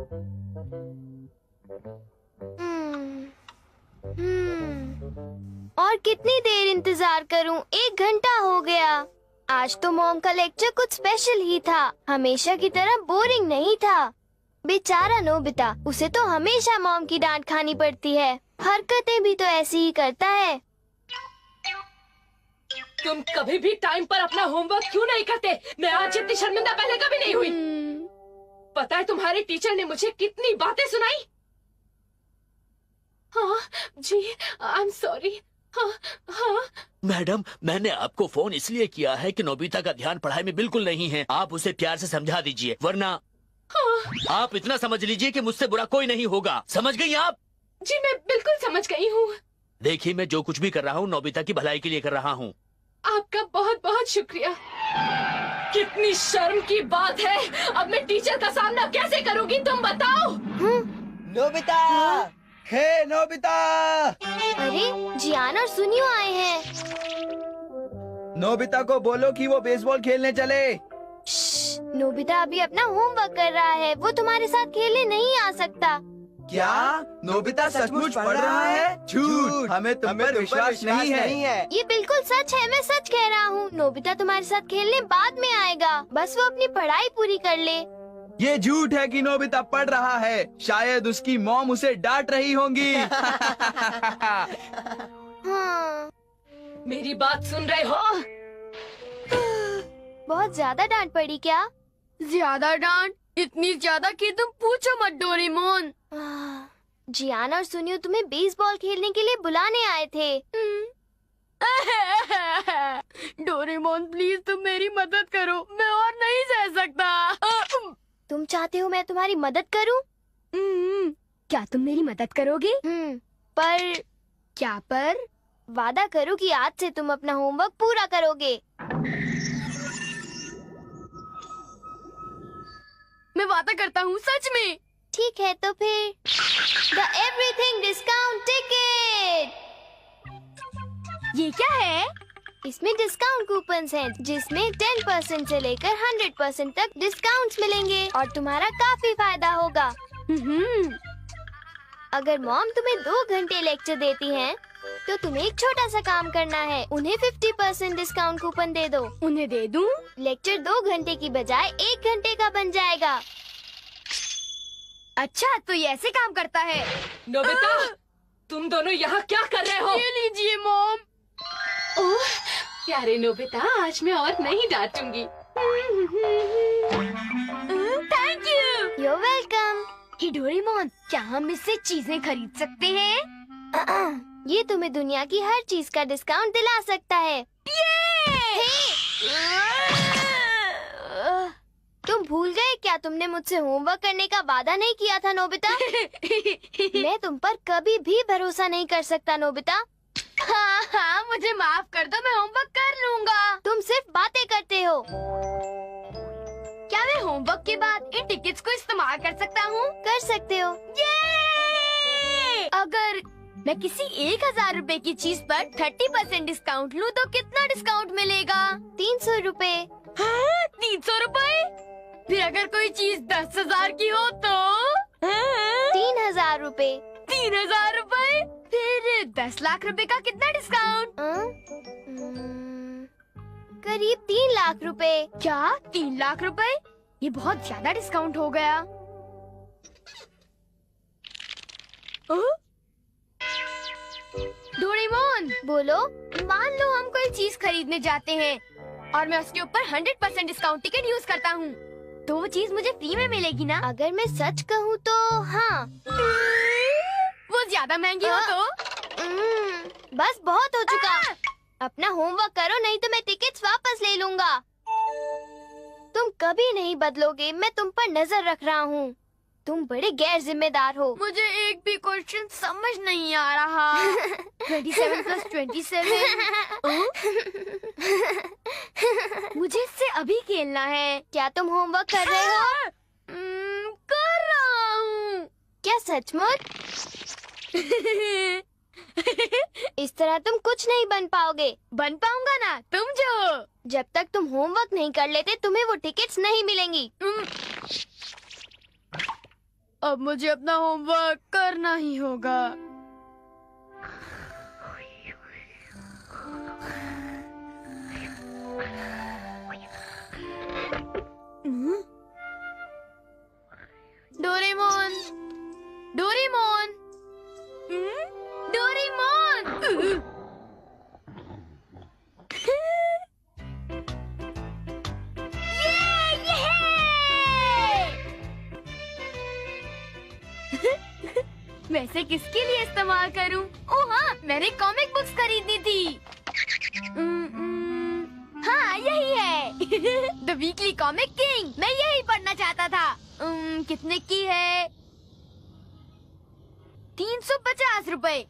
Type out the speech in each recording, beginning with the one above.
और कितनी देर इंतजार करूं? 1 घंटा हो गया। आज तो मॉम का लेक्चर कुछ स्पेशल ही था, हमेशा की तरह बोरिंग नहीं था। बेचारा नोबिता, उसे तो हमेशा मॉम की डांट खानी पड़ती है। हरकतें भी तो ऐसी ही करता है। तुम कभी भी टाइम पर अपना होमवर्क क्यों नहीं करते? मैं आज इतनी शर्मिंदा पहले कभी नहीं हुई। पता है तुम्हारे टीचर ने मुझे कितनी बातें सुनाई? हाँ जी, आई एम सॉरी। हाँ हाँ मैडम, मैंने आपको फोन इसलिए किया है कि नोबिता का ध्यान पढ़ाई में बिल्कुल नहीं है। आप उसे प्यार से समझा दीजिए, वरना आप इतना समझ लीजिए कि मुझसे बुरा कोई नहीं होगा। समझ गई आप? जी मैं बिल्कुल समझ गई हूँ। देखिए, मैं जो कुछ भी कर रहा हूँ नोबिता की भलाई के लिए कर रहा हूँ। आपका बहुत बहुत शुक्रिया। कितनी शर्म की बात है। अब मैं टीचर का सामना कैसे करूँगी, तुम बताओ। नोबिता, हे नोबिता। अरे जियान और सुनियो आए हैं। नोबिता को बोलो कि वो बेसबॉल खेलने चले। नोबिता अभी अपना होमवर्क कर रहा है, वो तुम्हारे साथ खेलने नहीं आ सकता। क्या नोबिता सचमुच पढ़ रहा है? झूठ, हमें तुम पर विश्वास नहीं है। ये बिल्कुल सच है, मैं सच कह रहा हूँ। नोबिता तुम्हारे साथ खेलने बाद में आएगा, बस वो अपनी पढ़ाई पूरी कर ले। ये झूठ है कि नोबिता पढ़ रहा है। शायद उसकी मॉम उसे डांट रही होंगी। हाँ। मेरी बात सुन रहे हो? बहुत ज्यादा डांट पड़ी क्या? ज्यादा डांट? इतनी ज्यादा कि तुम पूछो मत डोरेमोन। जियान और सुनियो तुम्हें बेसबॉल खेलने के लिए बुलाने आए थे। डोरेमोन प्लीज तुम मेरी मदद करो, मैं और नहीं सह सकता। तुम चाहते हो मैं तुम्हारी मदद करूं? क्या तुम मेरी मदद करोगे? पर क्या पर? वादा करो कि आज से तुम अपना होमवर्क पूरा करोगे। मैं वादा करता हूँ, सच में। ठीक है तो फिर द एवरीथिंग डिस्काउंट टिकट। ये क्या है? इसमें डिस्काउंट कूपन्स हैं, जिसमें 10% से लेकर 100% तक डिस्काउंट्स मिलेंगे और तुम्हारा काफी फायदा होगा। अगर मॉम तुम्हें 2 घंटे लेक्चर देती हैं, तो तुम्हें एक छोटा सा काम करना है, उन्हें 50% डिस्काउंट कूपन दे दो। उन्हें दे दूं? लेक्चर 2 घंटे की बजाय 1 घंटे का बन जाएगा। अच्छा, तो ये ऐसे काम करता है। नोबिता, तुम दोनों यहाँ क्या कर रहे हो? ये लीजिए मॉम। ओह, प्यारे नोबिता, आज मैं और नहीं डांटूंगी। Thank you. You're welcome। हे डोरेमोन, क्या हम इससे चीजें खरीद सकते हैं? ये तुम्हें दुनिया की हर चीज का डिस्काउंट दिला सकता है। तुम भूल गए क्या? तुमने मुझसे होमवर्क करने का वादा नहीं किया था नोबिता। मैं तुम पर कभी भी भरोसा नहीं कर सकता नोबिता। हाँ हाँ, मुझे माफ कर दो, मैं होमवर्क कर लूँगा। तुम सिर्फ बातें करते हो। क्या मैं होमवर्क के बाद इन टिकट्स को इस्तेमाल कर सकता हूँ? कर सकते हो। अगर मैं किसी 1000 रुपए की चीज पर 30% डिस्काउंट लूँ तो कितना डिस्काउंट मिलेगा? 300 रुपए। 300 रुपए? फिर अगर कोई चीज 10,000 की हो तो? 3000 रुपए। 3000 रुपए? फिर 10 लाख रुपए का कितना डिस्काउंट? करीब 3 लाख रुपए। क्या 3 लाख रुपए? ये बहुत ज्यादा डिस्काउंट हो गया। डोरेमोन, बोलो। मान लो हम कोई चीज खरीदने जाते हैं और मैं उसके ऊपर 100% डिस्काउंट टिकट यूज करता हूँ, तो वो चीज मुझे फ्री में मिलेगी ना? अगर मैं सच कहूँ तो हाँ। वो ज्यादा महंगी हो तो? बस बहुत हो चुका। अपना होमवर्क करो, नहीं तो मैं टिकट्स वापस ले लूँगा। तुम कभी नहीं बदलोगे, मैं तुम पर नजर रख रहा हूँ। तुम बड़े गैर जिम्मेदार हो। मुझे एक भी क्वेश्चन समझ नहीं आ रहा। 27 + 27। मुझे इससे अभी खेलना है। क्या तुम होमवर्क कर रहे हो? कर रहा हूँ। क्या सचमुच? इस तरह तुम कुछ नहीं बन पाओगे। बन पाऊंगा ना, तुम जो। जब तक तुम होमवर्क नहीं कर लेते, तुम्हें वो टिकट्स नहीं मिलेंगी। अब मुझे अपना होमवर्क करना ही होगा। Doraemon, Doraemon, Doraemon. वैसे किसके लिए इस्तेमाल करूं? ओह हाँ, मैंने कॉमिक बुक्स खरीदनी थी। हाँ, यही है। The weekly comic king. मैं यही पढ़ना चाहता था। कितने की है? 350 रुपए।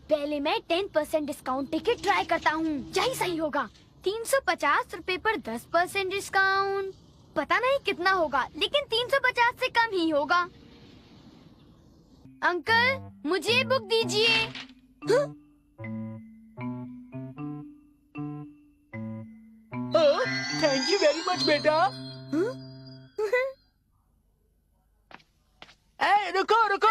पहले मैं 10% डिस्काउंट टिकट ट्राई करता हूँ, यही सही होगा। 350 रुपए पर 10% डिस्काउंट, पता नहीं कितना होगा, लेकिन 350 से कम ही होगा। अंकल, मुझे बुक दीजिए। थैंक यू वेरी मच बेटा। रुको रुको,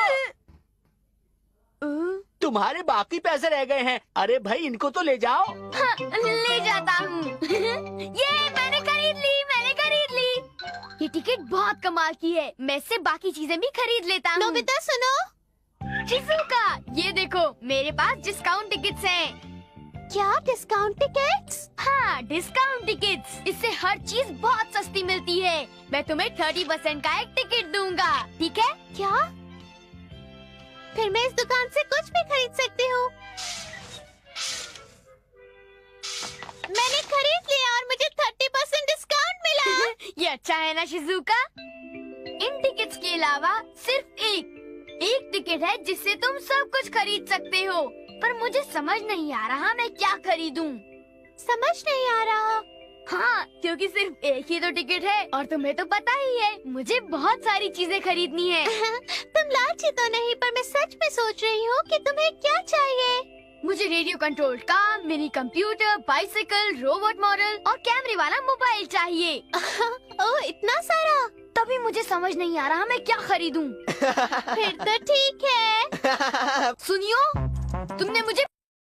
तुम्हारे बाकी पैसे रह गए हैं। अरे भाई, इनको तो ले जाओ। हाँ, ले जाता हूँ। ये मैंने खरीद ली। ये टिकट बहुत कमाल की है। मैं इससे बाकी चीजें भी खरीद लेता हूँ। नोबिता सुनो। शिज़ुका, ये देखो, मेरे पास डिस्काउंट टिकट्स हैं। क्या डिस्काउंट टिकट्स? हाँ, डिस्काउंट टिकट्स। इससे हर चीज बहुत सस्ती मिलती है। मैं तुम्हें 30% का एक टिकट दूंगा, ठीक है? क्या? फिर मैं इस दुकान से कुछ भी खरीद सकती हूँ। मैंने खरीद लिया और मुझे 30% डिस्काउंट मिला। ये अच्छा है ना शिज़ुका? इन टिकट्स के अलावा सिर्फ एक टिकट है जिससे तुम सब कुछ खरीद सकते हो, पर मुझे समझ नहीं आ रहा मैं क्या खरीदूं। समझ नहीं आ रहा। हाँ, क्योंकि सिर्फ एक ही तो टिकट है और तुम्हें तो पता ही है मुझे बहुत सारी चीजें खरीदनी है। तुम लालची तो नहीं, पर मैं सच में सोच रही हूँ कि तुम्हें क्या चाहिए। मुझे radio controlled car, mini computer, bicycle, robot model और कैमरे वाला मोबाइल चाहिए। ओह, इतना सारा। तभी मुझे समझ नहीं आ रहा मैं क्या खरीदूं। फिर तो ठीक है। सुनियो, तुमने मुझे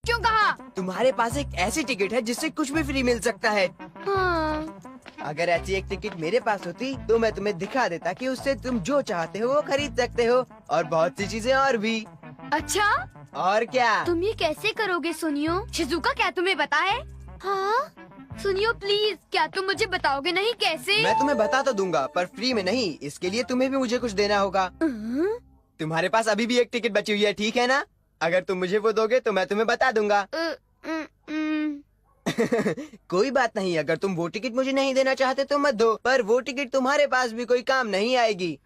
क्यों कहा? तुम्हारे पास एक ऐसी टिकट है जिससे कुछ भी फ्री मिल सकता है। हाँ। अगर ऐसी एक टिकट मेरे पास होती तो मैं तुम्हें दिखा देता कि उससे तुम जो चाहते हो वो खरीद सकते हो, और बहुत सी चीजें और भी। अच्छा, और क्या? तुम ये कैसे करोगे सुनियो? शिज़ुका, क्या तुम्हें पता है? हाँ? सुनियो प्लीज, क्या तुम मुझे बताओगे नहीं कैसे? मैं तुम्हें बता तो दूंगा, पर फ्री में नहीं। इसके लिए तुम्हें भी मुझे कुछ देना होगा। तुम्हारे पास अभी भी एक टिकट बची हुई है, ठीक है ना? अगर तुम मुझे वो दोगे तो मैं तुम्हें बता दूंगा। कोई बात नहीं, अगर तुम वो टिकट मुझे नहीं देना चाहते तो मत दो, पर वो टिकट तुम्हारे पास भी कोई काम नहीं आएगी।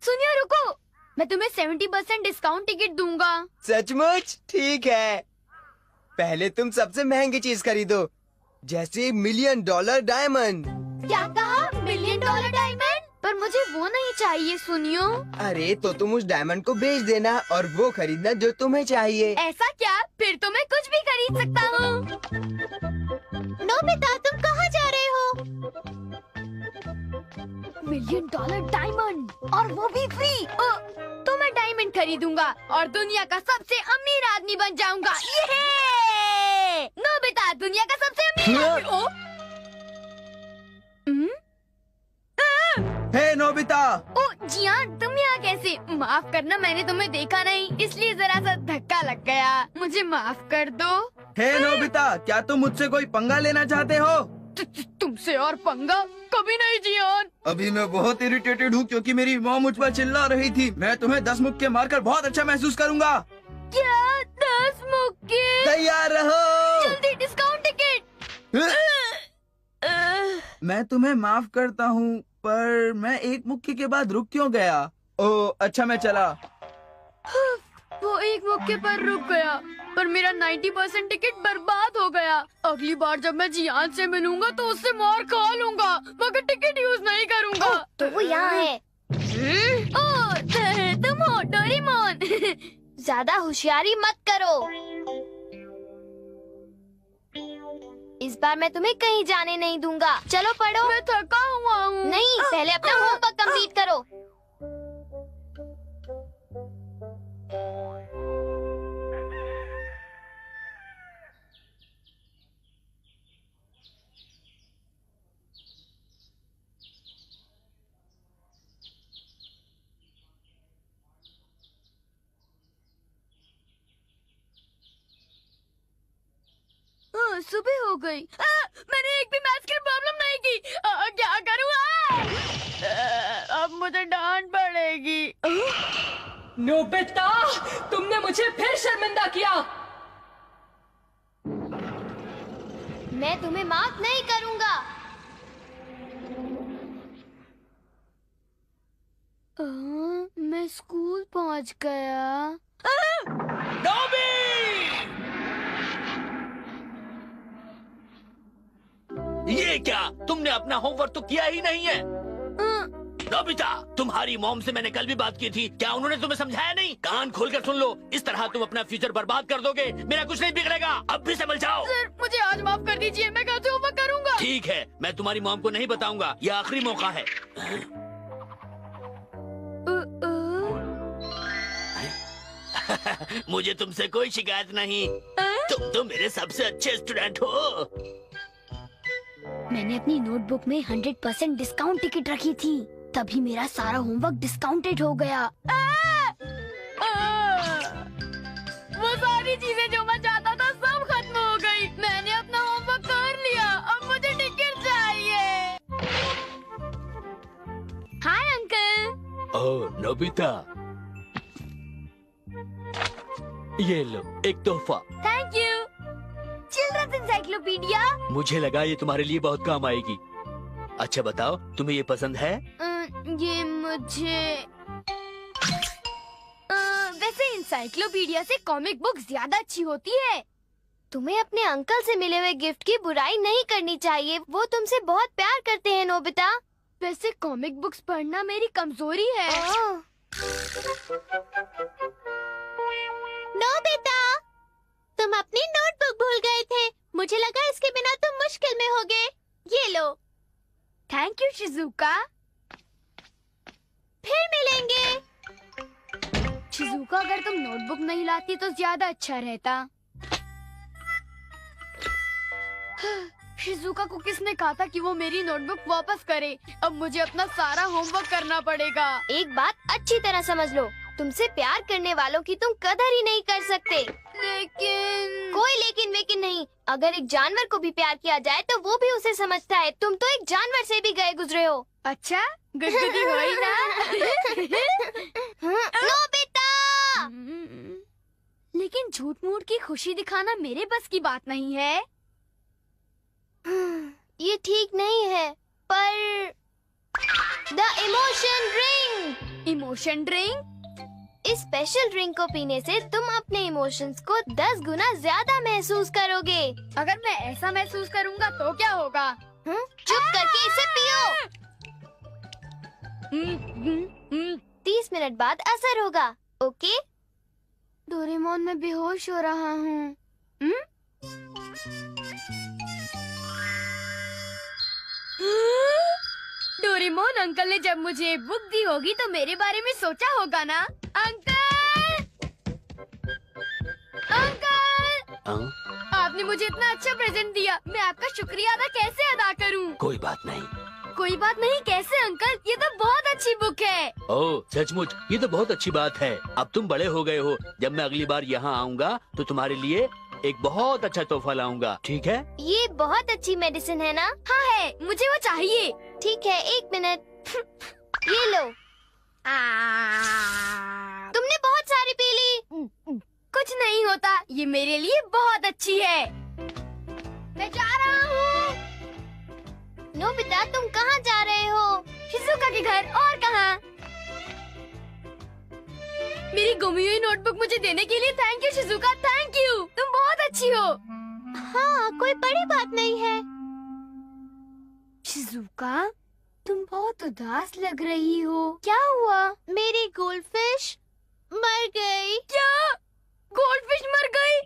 सुनियो रुको, मैं तुम्हें 70% डिस्काउंट टिकट दूंगा। सचमुच? ठीक है। पहले तुम सबसे महंगी चीज खरीदो, जैसे $1 मिलियन डायमंड। क्या कहा? $1 मिलियन डायमंड? पर मुझे वो नहीं चाहिए सुनियो। अरे तो तुम उस डायमंड को बेच देना और वो खरीदना जो तुम्हें चाहिए। ऐसा क्या? फिर तो मैं कुछ भी खरीद सकता हूँ। नोबिता, तुम कहाँ जा रहे हो? $1 मिलियन डायमंड, और वो भी फ्री। तो मैं डायमंड खरीदूंगा और दुनिया का सबसे अमीर आदमी बन जाऊंगा। ये नोबिता दुनिया का सबसे अमीर आदमी। हे नोबिता! ओ जियान, तुम यहाँ कैसे? माफ करना, मैंने तुम्हें देखा नहीं, इसलिए जरा सा धक्का लग गया। मुझे माफ कर दो। हे नोबिता, क्या तुम मुझसे कोई पंगा लेना चाहते हो? तुमसे और पंगा? कभी नहीं जियान। अभी मैं बहुत इरिटेटेड हूँ क्योंकि मेरी माँ मुझ पर चिल्ला रही थी। मैं तुम्हें 10 मुक्के मारकर बहुत अच्छा महसूस करूँगा। क्या 10 मुक्के? तैयार रहो। जल्दी डिस्काउंट टिकट। मैं तुम्हें माफ करता हूँ, पर मैं एक मुक्के के बाद रुक क्यों गया? ओह अच्छा, मैं चला। वो एक मौके पर रुक गया, पर मेरा 90% टिकट बर्बाद हो गया। अगली बार जब मैं जियान से मिलूंगा तो उससे मार खा लूंगा, मगर टिकट यूज नहीं करूंगा। तो वो यहाँ है। ओ, तुम हो डोरेमोन। ज्यादा होशियारी मत करो। इस बार मैं तुम्हें कहीं जाने नहीं दूंगा। चलो पढ़ो। मैं थका हूँ। हुआ हूँ। नहीं, पहले अपना होमवर्क कंप्लीट करो। सुबह हो गई। मैंने एक भी मैथ्स की प्रॉब्लम नहीं की। क्या करूँ? अब मुझे डांट पड़ेगी। नोबिता, तुमने मुझे फिर शर्मिंदा किया। मैं तुम्हें माफ नहीं करूंगा। मैं स्कूल पहुंच गया। नोबी! ये क्या? तुमने अपना होमवर्क तो किया ही नहीं है। नोबिता, तुम्हारी मॉम से मैंने कल भी बात की थी, क्या उन्होंने तुम्हें समझाया नहीं? कान खोलकर सुन लो, इस तरह तुम अपना फ्यूचर बर्बाद कर दोगे। मेरा कुछ नहीं बिगड़ेगा, अब भी समझ जाओ। सर, मुझे आज माफ कर दीजिए, मैं कल से होमवर्क करूंगा। ठीक है, मैं तुम्हारी मॉम को नहीं बताऊंगा, यह आखिरी मौका है। मुझे तुमसे कोई शिकायत नहीं, तुम तो मेरे सबसे अच्छे स्टूडेंट हो। मैंने अपनी नोटबुक में 100% डिस्काउंट टिकट रखी थी, तभी मेरा सारा होमवर्क डिस्काउंटेड हो गया। वो सारी चीजें जो मैं चाहता था सब खत्म हो गई। मैंने अपना होमवर्क कर लिया, अब मुझे टिकट चाहिए। Hi uncle. ओह नोबिता, ये लो एक तोहफा। Thank you. Children's encyclopedia. मुझे लगा ये तुम्हारे लिए बहुत काम आएगी। अच्छा बताओ, तुम्हें ये पसंद है? ये मुझे वैसे इंसाइक्लोपीडिया से कॉमिक बुक ज्यादा अच्छी होती है। तुम्हें अपने अंकल से मिले हुए गिफ्ट की बुराई नहीं करनी चाहिए, वो तुमसे बहुत प्यार करते हैं नोबिता। वैसे कॉमिक बुक्स पढ़ना मेरी कमजोरी है। नोबिता, तुम अपनी नोटबुक भूल गए थे। मुझे लगा इसके बिना तुम मुश्किल में होगे। ये लो। Thank you Shizuka. फिर मिलेंगे। शिजुका, अगर तुम नोटबुक नहीं लाती तो ज्यादा अच्छा रहता। शिजुका को किसने कहा था कि वो मेरी नोटबुक वापस करे? अब मुझे अपना सारा होमवर्क करना पड़ेगा। एक बात अच्छी तरह समझ लो, तुमसे प्यार करने वालों की तुम कदर ही नहीं कर सकते। लेकिन कोई लेकिन वेकिन नहीं। अगर एक जानवर को भी प्यार किया जाए तो वो भी उसे समझता है। तुम तो एक जानवर से भी गए गुजरे हो। अच्छा, गुदगुदी हुई ना। नोबिता! लेकिन झूठ मूठ की खुशी दिखाना मेरे बस की बात नहीं है। ये ठीक नहीं है, पर the emotion drink. Emotion drink? इस स्पेशल ड्रिंक को पीने से तुम अपने इमोशंस को 10 गुना ज्यादा महसूस करोगे। अगर मैं ऐसा महसूस करूंगा तो क्या होगा? चुप करके इसे पियो। 30 मिनट बाद असर होगा। ओके? डोरेमोन, मैं बेहोश हो रहा हूँ। डोरेमोन अंकल ने जब मुझे बुक दी होगी तो मेरे बारे में सोचा होगा ना? अंकल! अंकल! आपने मुझे इतना अच्छा प्रेजेंट दिया, मैं आपका शुक्रिया कैसे अदा करूं? कोई बात नहीं। कोई बात नहीं कैसे अंकल? ये तो बहुत अच्छी बुक है। ओह सचमुच, ये तो बहुत अच्छी बात है। अब तुम बड़े हो गए हो। जब मैं अगली बार यहाँ आऊँगा तो तुम्हारे लिए एक बहुत अच्छा तोहफा लाऊंगा, ठीक है? ये बहुत अच्छी मेडिसिन है ना? हाँ है, मुझे वो चाहिए। ठीक है, 1 मिनट। ये लो। तुमने बहुत सारी पी ली। कुछ नहीं होता, ये मेरे लिए बहुत अच्छी है। मैं जा रहा हूँ। नोबिता, तुम कहाँ जा रहे हो? शिजुका के घर, और कहाँ? मेरी गुमी हुई नोटबुक मुझे देने के लिए thank you Shizuka, thank you. तुम बहुत अच्छी हो। हाँ, कोई बड़ी बात नहीं है। शिजुका, तुम बहुत उदास लग रही हो। क्या हुआ? मेरी गोल्डफिश मर गई। क्या? गोल्डफिश मर गई?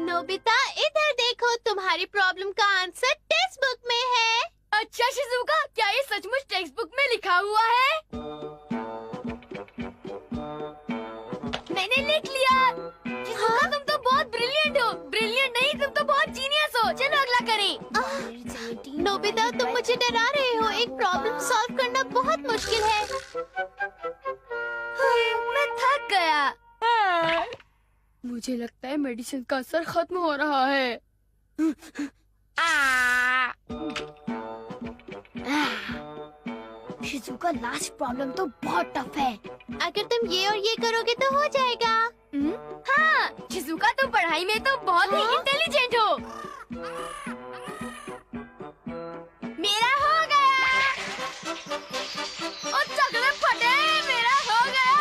नोबिता इधर देखो, तुम्हारी प्रॉब्लम का आंसर टेक्स्ट बुक में है। अच्छा शिजुका, क्या ये सचमुच टेक्स्ट बुक में लिखा हुआ है? मैंने लिख लिया। शिजुका तुम तो बहुत ब्रिलियंट हो। ब्रिलियंट नहीं, तुम तो बहुत जीनियस हो। चलो अगला करें। नोबिता तुम मुझे डरा रहे हो, एक प्रॉब्लम सॉल्व करना बहुत मुश्किल है। मैं थक गया। मुझे लगता है मेडिसिन का असर खत्म हो रहा है। शिजुका लास्ट प्रॉब्लम तो बहुत टफ है। अगर तुम ये और ये करोगे तो हो जाएगा। हाँ, शिजुका तुम पढ़ाई में तो बहुत ही इंटेलिजेंट हो। मेरा हो गया। और चकले फटे, मेरा हो गया।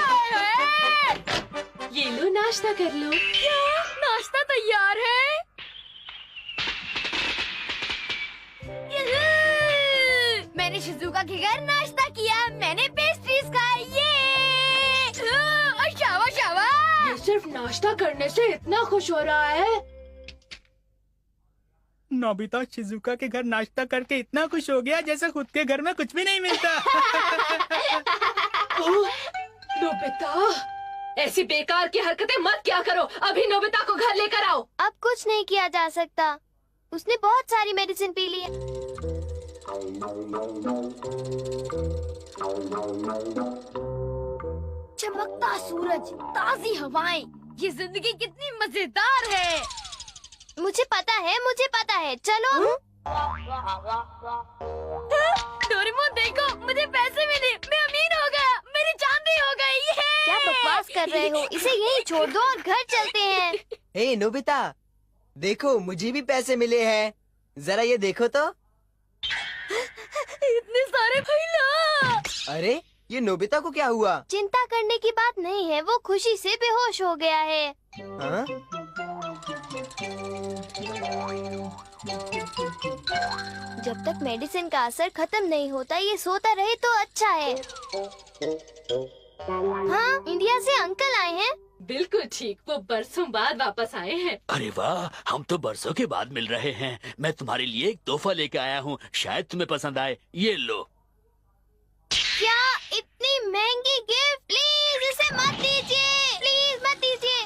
ये लो, नाश्ता कर लो। क्या नाश्ता तैयार है? मैंने शिजुका के घर नाश्ता किया। मैंने पेस्ट्रीज खाई। ये और शाबाश शाबाश। ये सिर्फ नाश्ता करने से इतना खुश हो रहा है। नोबिता शिजुका के घर नाश्ता करके इतना खुश हो गया जैसे खुद के घर में कुछ भी नहीं मिलता। नोबिता, ऐसी बेकार की हरकतें मत क्या करो। अभी नोबिता को घर लेकर आओ। अब कुछ नहीं किया जा सकता, उसने बहुत सारी मेडिसिन पी ली है। चमकता सूरज, ताजी हवाएं, ये जिंदगी कितनी मजेदार है। मुझे पता है, चलो। डोरेमोन देखो, मुझे पैसे मिले। मैं अमीर हो गया। मेरी चांदी हो गई। क्या बकवास कर रहे हो? इसे यहीं छोड़ दो और घर चलते हैं। हे नोबिता, देखो मुझे भी पैसे मिले हैं। जरा ये देखो तो। इतने सारे फैला। अरे ये नोबिता को क्या हुआ? चिंता करने की बात नहीं है, वो खुशी से बेहोश हो गया है। हाँ? जब तक मेडिसिन का असर खत्म नहीं होता ये सोता रहे तो अच्छा है। हाँ, इंडिया से अंकल आए हैं। बिल्कुल ठीक, वो बरसों बाद वापस आए हैं। अरे वाह, हम तो बरसों के बाद मिल रहे हैं। मैं तुम्हारे लिए एक तोहफा लेके आया हूँ, शायद तुम्हें पसंद आए। ये लो। क्या इतनी महंगी गिफ्ट? प्लीज इसे मत दीजिए, प्लीज मत दीजिए।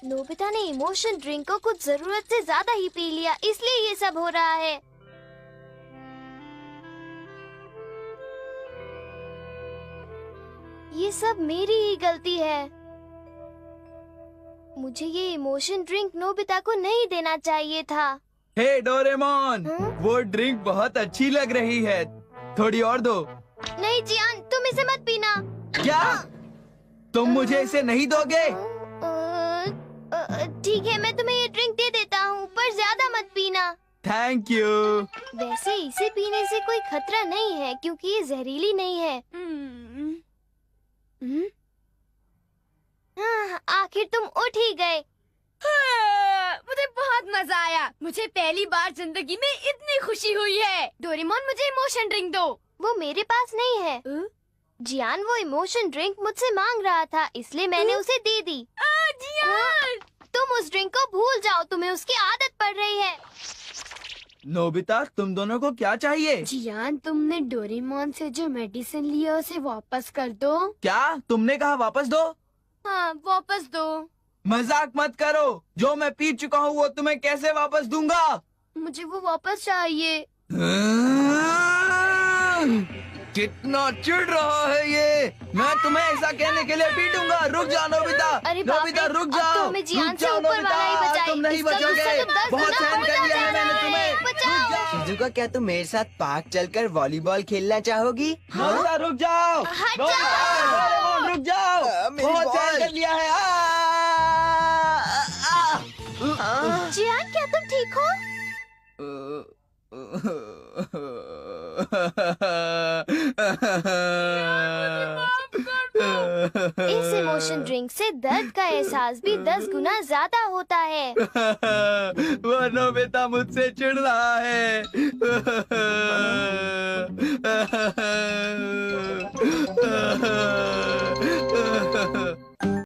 नोबिता ने इमोशन ड्रिंक को कुछ जरूरत से ज्यादा ही पी लिया, इसलिए ये सब हो रहा है। ये सब मेरी ही गलती है। मुझे ये इमोशन ड्रिंक नोबिता को नहीं देना चाहिए था। हे डोरेमोन, हाँ? वो ड्रिंक बहुत अच्छी लग रही है। थोड़ी और दो। नहीं जियान, तुम इसे मत पीना। क्या तुम मुझे इसे नहीं दोगे? ठीक है, मैं तुम्हें ये ड्रिंक दे देता हूँ, पर ज्यादा मत पीना। Thank you. वैसे इसे पीने से कोई खतरा नहीं है क्योंकि ये जहरीली नहीं है। हाँ, आखिर तुम उठ ही गए। मुझे बहुत मजा आया। मुझे पहली बार जिंदगी में इतनी खुशी हुई है। डोरेमोन मुझे इमोशन ड्रिंक दो। वो मेरे पास नहीं है। जियान वो इमोशन ड्रिंक मुझसे मांग रहा था, इसलिए मैंने उसे दे दी। जियान, तुम उस ड्रिंक को भूल जाओ, तुम्हें उसकी आदत पड़ रही है। नोबिता, तुम दोनों को क्या चाहिए? जियान, तुमने डोरेमोन से जो मेडिसिन लिया उसे वापस कर दो। क्या तुमने कहा वापस दो? हाँ, वापस दो। मजाक मत करो। जो मैं पी चुका हूँ वो तुम्हें कैसे वापस दूंगा? मुझे वो वापस चाहिए। कितना चिढ़ रहा है ये। मैं तुम्हें ऐसा कहने के लिए पीटूंगा। रुक जाओ नोबिता। अरे बाप नोबिता रे, रुक अब तो जाओ। हमें जियान रुक से जाओ ऊपर नोबिता, वाला ही बचाए। तुम नहीं इसका गुस्सा बचोगे। तो 10 बहुत गुना सहन होता कर लिया है जा मैंने रहा तुम्हें। है। बचाओ। रुक जाओ। शिजुका, क्या तुम मेरे साथ पार्क चलकर वॉलीबॉल खेलना चाहोगी? नोबिता रुक जाओ। हट नोबिता, रुक जाओ। मेरी बहुत बॉल। सहन कर लिया है। जियान, क्या तुम ठीक हो? इस इमोशन ड्रिंक से दर्द का एहसास भी 10 गुना ज्यादा होता है। वो नोबिता मुझसे चिढ़ रहा है।